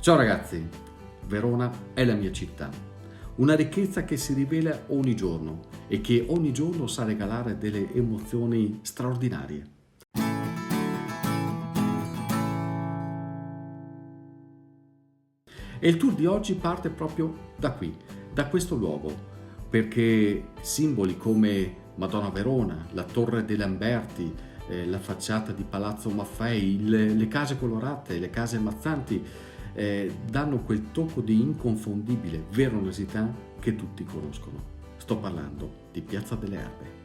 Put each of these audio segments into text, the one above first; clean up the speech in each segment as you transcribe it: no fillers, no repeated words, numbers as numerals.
Ciao ragazzi, Verona è la mia città, una ricchezza che si rivela ogni giorno e che ogni giorno sa regalare delle emozioni straordinarie. E il tour di oggi parte proprio da qui, da questo luogo, perché simboli come Madonna Verona, la Torre dei Lamberti, la facciata di Palazzo Maffei, le case colorate, le case mazzanti, danno quel tocco di inconfondibile veronesità che tutti conoscono. Sto parlando di Piazza delle Erbe.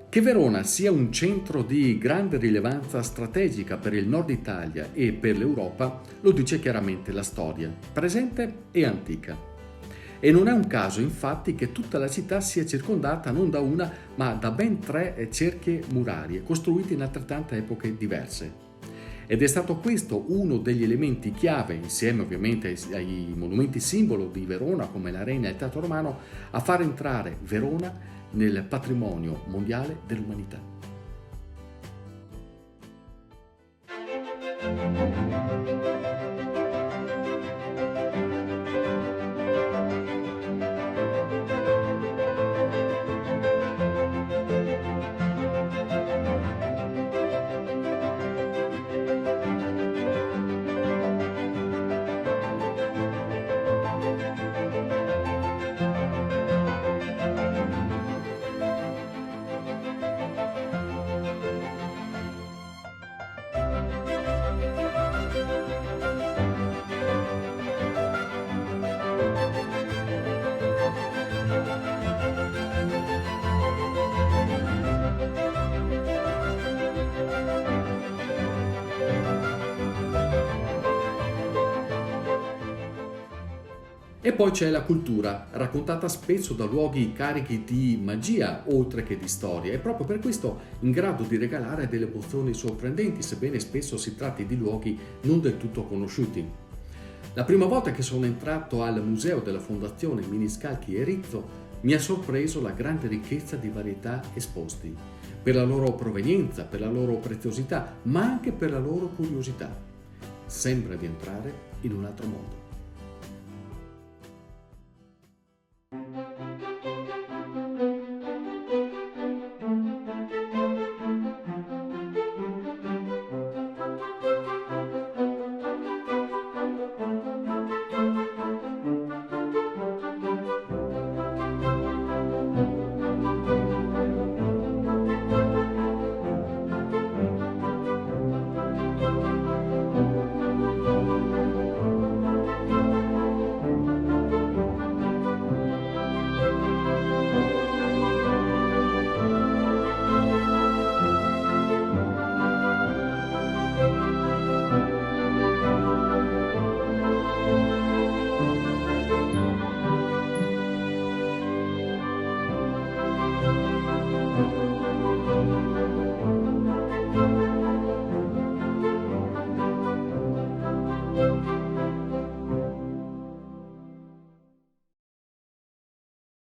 Che Verona sia un centro di grande rilevanza strategica per il nord Italia e per l'Europa lo dice chiaramente la storia, presente e antica. E non è un caso infatti che tutta la città sia circondata non da una ma da ben tre cerchie murarie costruite in altrettante epoche diverse. Ed è stato questo uno degli elementi chiave, insieme ovviamente ai monumenti simbolo di Verona come l'Arena e il Teatro Romano, a far entrare Verona nel patrimonio mondiale dell'umanità. E poi c'è la cultura, raccontata spesso da luoghi carichi di magia oltre che di storia, e proprio per questo in grado di regalare delle emozioni sorprendenti, sebbene spesso si tratti di luoghi non del tutto conosciuti. La prima volta che sono entrato al museo della Fondazione Miniscalchi e Rizzo mi ha sorpreso la grande ricchezza di varietà esposti, per la loro provenienza, per la loro preziosità, ma anche per la loro curiosità. Sembra di entrare in un altro mondo.